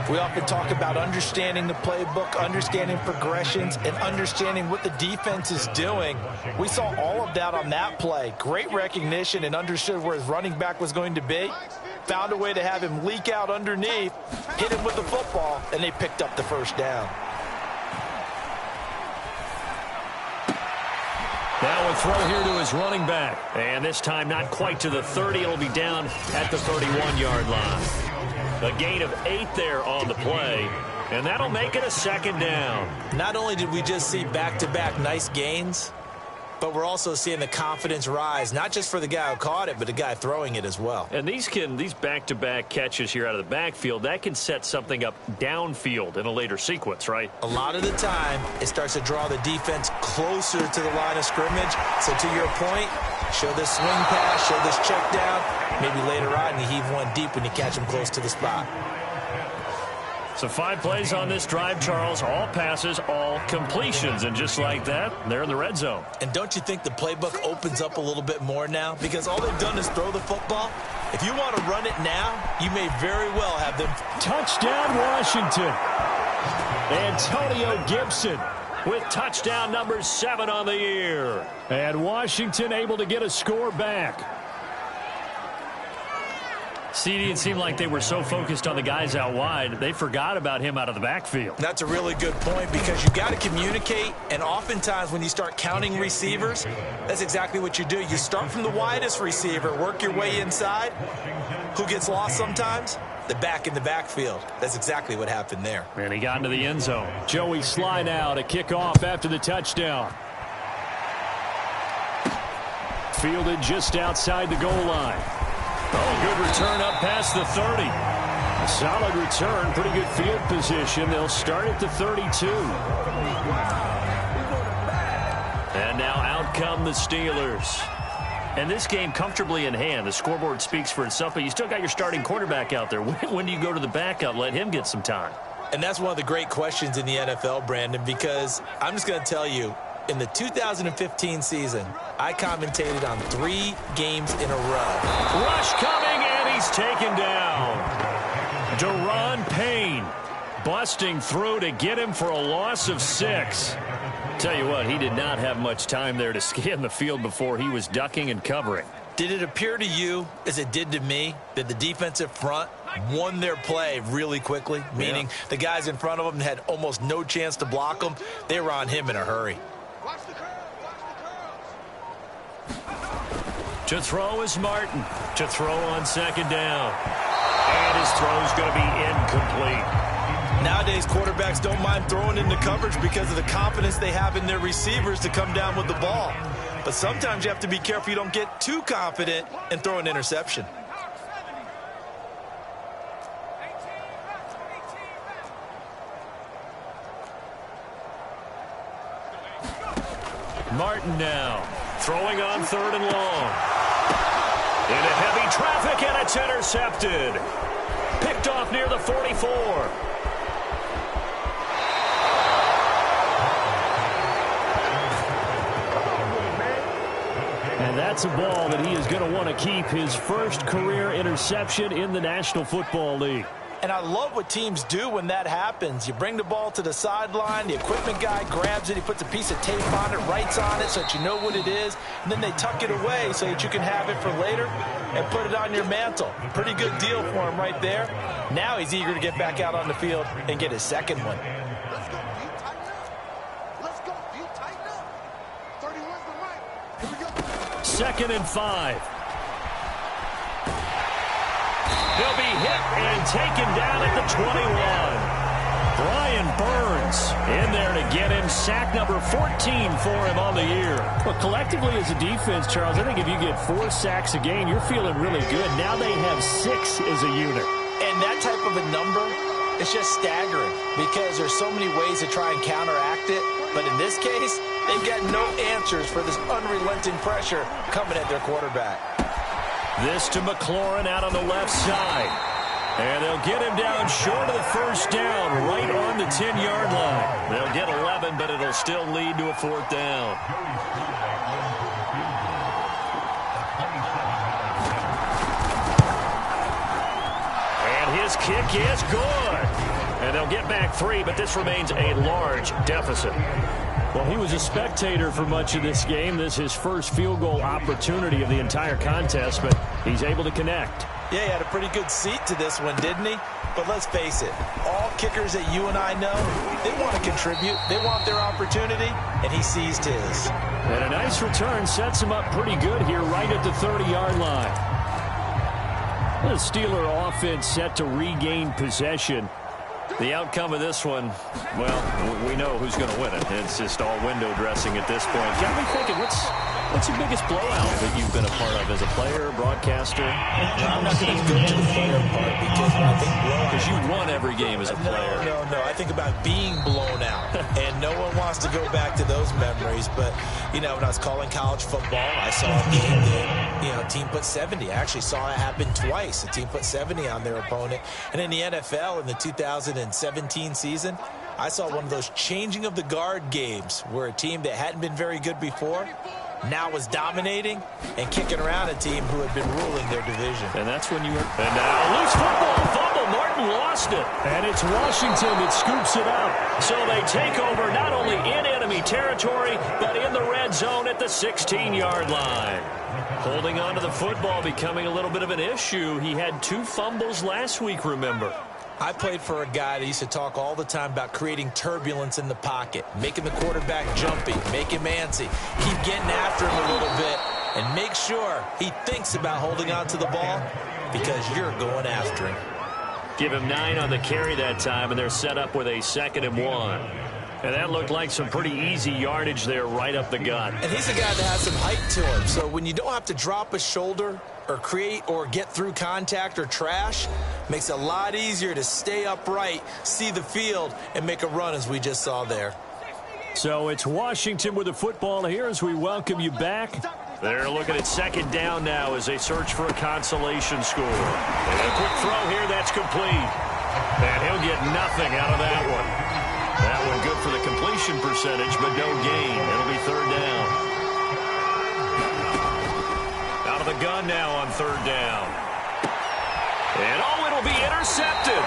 We often talk about understanding the playbook, understanding progressions, and understanding what the defense is doing. We saw all of that on that play. Great recognition and understood where his running back was going to be. Found a way to have him leak out underneath, hit him with the football, and they picked up the first down.
Now a throw here to his running back. And this time not quite to the 30. It'll be down at the 31-yard line. A gain of 8 there on the play. And that'll make it a second down.
Not only did we just see back-to-back nice gains, but we're also seeing the confidence rise, not just for the guy who caught it, but the guy throwing it as well.
And these back-to-back catches here out of the backfield, that can set something up downfield in a later sequence, right?
A lot of the time, it starts to draw the defense closer to the line of scrimmage. So to your point, show this swing pass, show this check down. Maybe later on, you heave one deep when you catch him close to the spot.
So 5 plays on this drive, Charles. All passes, all completions. And just like that, they're in the red zone.
And don't you think the playbook opens up a little bit more now? Because all they've done is throw the football. If you want to run it now, you may very well have them.
Touchdown, Washington. Antonio Gibson
with touchdown number 7 on the year.
And Washington able to get a score back. CD, it seemed like they were so focused on the guys out wide, they forgot about him out of the backfield.
That's a really good point because you got to communicate, and oftentimes when you start counting receivers, that's exactly what you do. You start from the widest receiver, work your way inside. Who gets lost sometimes? The back in the backfield. That's exactly what happened there.
And he got into the end zone. Joey Sly now to kick off after the touchdown. Fielded just outside the goal line. Oh, good return up past the 30. A solid return, pretty good field position. They'll start at the 32. And now out come the Steelers. And this game comfortably in hand. The scoreboard speaks for itself, but you still got your starting quarterback out there. When do you go to the backup? Let him get some time.
And that's one of the great questions in the NFL, Brandon, because I'm just going to tell you, in the 2015 season, I commentated on 3 games in a row.
Rush coming, and he's taken down. Daron Payne busting through to get him for a loss of 6. Tell you what, he did not have much time there to scan the field before he was ducking and covering.
Did it appear to you, as it did to me, that the defensive front won their play really quickly? Meaning the guys in front of them had almost no chance to block them. They were on him in a hurry.
To throw is Martin. To throw on second down. And his throw's going to be incomplete.
Nowadays, quarterbacks don't mind throwing into coverage because of the confidence they have in their receivers to come down with the ball. But sometimes you have to be careful you don't get too confident and throw an interception.
Martin now, throwing on 3rd and long. Into heavy traffic, and it's intercepted. Picked off near the 44. And that's a ball that he is going to want to keep, his first career interception in the National Football League.
And I love what teams do when that happens. You bring the ball to the sideline, the equipment guy grabs it, he puts a piece of tape on it, writes on it so that you know what it is, and then they tuck it away so that you can have it for later and put it on your mantle. Pretty good deal for him right there. Now he's eager to get back out on the field and get his second one.
Let's go, D, tighten up. Let's go, D, tighten up. 31's the right. Here we go.
2nd and 5. He'll be hit and taken down at the 21. Brian Burns in there to get him. Sack number 14 for him on the year. Well, collectively as a defense, Charles, I think if you get 4 sacks a game, you're feeling really good. Now they have 6 as a unit.
And that type of a number is just staggering because there's so many ways to try and counteract it. But in this case, they've got no answers for this unrelenting pressure coming at their quarterback.
This to McLaurin out on the left side. And they'll get him down short of the first down, right on the 10-yard line. They'll get 11, but it'll still lead to a 4th down. And his kick is good. And they'll get back 3, but this remains a large deficit. Well, he was a spectator for much of this game. This is his first field goal opportunity of the entire contest, but he's able to connect.
Yeah, he had a pretty good seat to this one, didn't he? But let's face it, all kickers that you and I know, they want to contribute. They want their opportunity, and he seized his.
And a nice return sets him up pretty good here right at the 30-yard line. The Steeler offense set to regain possession. The outcome of this one, well, we know who's going to win it. It's just all window dressing at this point. Got me thinking, what's your biggest blowout that you've been a part of as a player, broadcaster?
I'm not going to go to the player part because when I think blowout,
because you won every game as a player.
No. I think about being blown out, and no one wants to go back to those memories. But, you know, when I was calling college football, I saw a game that, you know, a team put 70. I actually saw it happen twice. A team put 70 on their opponent. And in the NFL, in the 2017 season, I saw one of those changing of the guard games where a team that hadn't been very good before now was dominating and kicking around a team who had been ruling their division.
And that's when you were... And now loose football. Fumble. Martin
lost it. And it's Washington that scoops it up. So they take over not only in enemy territory, but in the red zone at the 16-yard line. Holding on to the football becoming a little bit of an issue. He had 2 fumbles last week, remember.
I played for a guy that used to talk all the time about creating turbulence in the pocket, making the quarterback jumpy, make him antsy, keep getting after him a little bit, and make sure he thinks about holding on to the ball because you're going after him.
Give him 9 on the carry that time, and they're set up with a 2nd and 1. And that looked like some pretty easy yardage there right up the gut.
And he's a guy that has some height to him, so when you don't have to drop a shoulder or create or get through contact or trash, makes it a lot easier to stay upright, see the field, and make a run as we just saw there.
So it's Washington with the football here as we welcome you back. They're looking at 2nd down now as they search for a consolation score. And a quick throw here, that's complete. And he'll get nothing out of that one. That one good for the completion percentage, but no gain. It'll be 3rd down. Out of the gun now on 3rd down. And it'll be intercepted.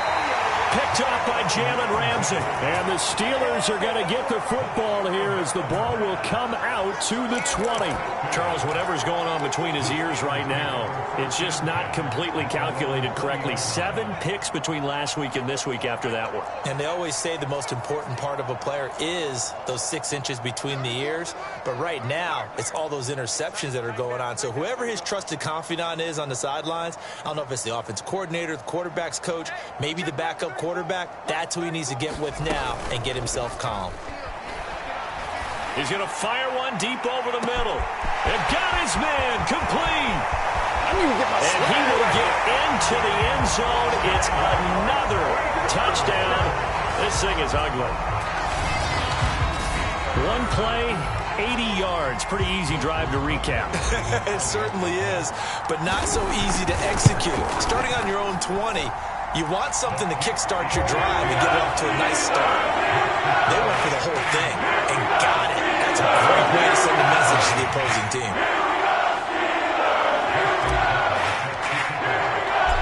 Picked up by Jalen Ramsey. And the Steelers are going to get the football here as the ball will come out to the 20. Charles, whatever's going on between his ears right now, it's just not completely calculated correctly. 7 picks between last week and this week after that one.
And they always say the most important part of a player is those 6 inches between the ears. But right now, it's all those interceptions that are going on. So whoever his trusted confidant is on the sidelines, I don't know if it's the offensive coordinator, the quarterback's coach, maybe the backup quarterback, that's who he needs to get with now and get himself calm.
He's going to fire one deep over the middle. And got his man complete. And he will get into the end zone. It's another touchdown. This thing is ugly. One play, 80 yards. Pretty easy drive to recap.
It certainly is, but not so easy to execute. Starting on your own 20, you want something to kickstart your drive and get it off to a nice start. They went for the whole thing and got it. That's a great way to send a message to the opposing team.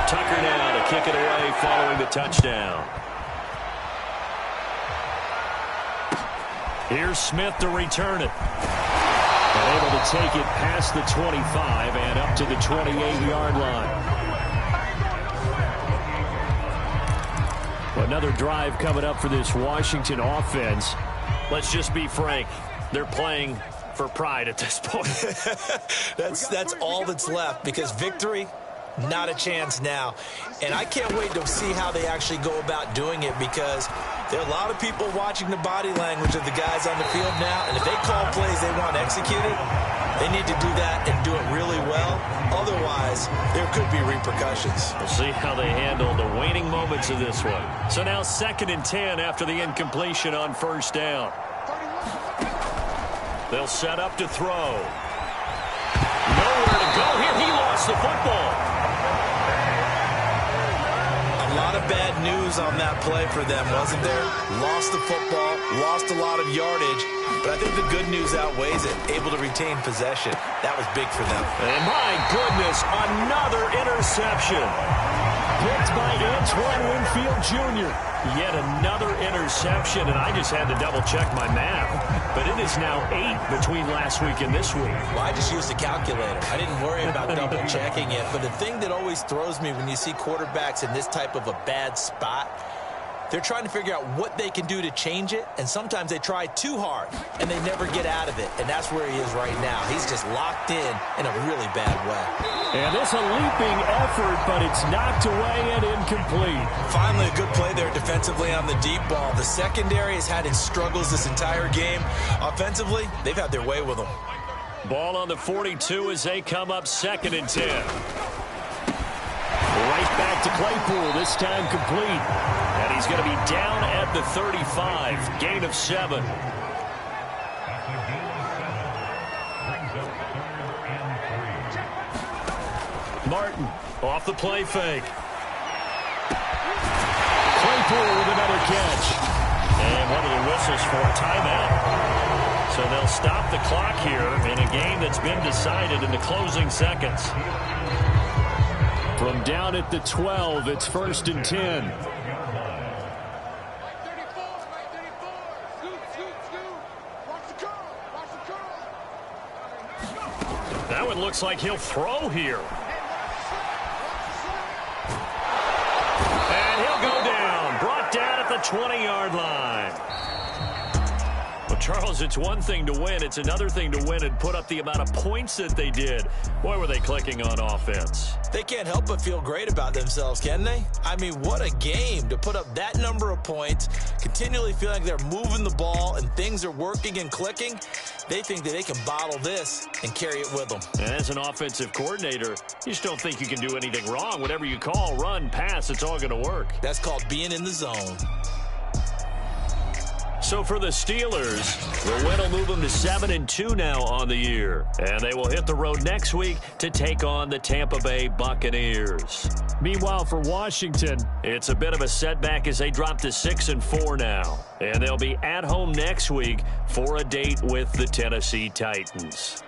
Tucker now to kick it away following the touchdown. Here's Smith to return it. And able to take it past the 25 and up to the 28-yard line. Another drive coming up for this Washington offense. Let's just be frank. They're playing for pride at this point.
That's all that's left because victory, not a chance now. And I can't wait to see how they actually go about doing it because there are a lot of people watching the body language of the guys on the field now. And if they call plays they want executed, they need to do that and do it really well. Otherwise, there could be repercussions.
We'll see how they handle the waning moments of this one. So now 2nd and 10 after the incompletion on 1st down. They'll set up to throw. Nowhere to go here. He lost the football.
A lot of bad news on that play for them, wasn't there? Lost the football, lost a lot of yardage, but I think the good news outweighs it. Able to retain possession. That was big for them.
And my goodness, another interception. Picked by Antoine Winfield Jr. Yet another interception, and I just had to double-check my math. But it is now 8 between last week and this week.
Well, I just used a calculator. I didn't worry about double-checking it. But the thing that always throws me when you see quarterbacks in this type of a bad spot, they're trying to figure out what they can do to change it, and sometimes they try too hard, and they never get out of it, and that's where he is right now. He's just locked in a really bad way.
And it's a leaping effort, but it's knocked away and incomplete.
Finally, a good play there defensively on the deep ball. The secondary has had its struggles this entire game. Offensively, they've had their way with them.
Ball on the 42 as they come up 2nd and 10. Right back to Claypool, this time complete. And he's going to be down at the 35, gain of 7. Martin off the play fake. Claypool with another catch. And one of the whistles for a timeout. So they'll stop the clock here in a game that's been decided in the closing seconds. From down at the 12, it's 1st and 10. That one looks like he'll throw here. And he'll go down. Brought down at the 20-yard line. Well, Charles, it's one thing to win. It's another thing to win and put up the amount of points that they did. Boy, were they clicking on offense.
They can't help but feel great about themselves, can they? I mean, what a game to put up that number of points, continually feeling like they're moving the ball and things are working and clicking. They think that they can bottle this and carry it with them.
And as an offensive coordinator, you just don't think you can do anything wrong. Whatever you call, run, pass, it's all going to work.
That's called being in the zone.
So for the Steelers, the win will move them to 7-2 now on the year. And they will hit the road next week to take on the Tampa Bay Buccaneers. Meanwhile, for Washington, it's a bit of a setback as they drop to 6-4 now. And they'll be at home next week for a date with the Tennessee Titans.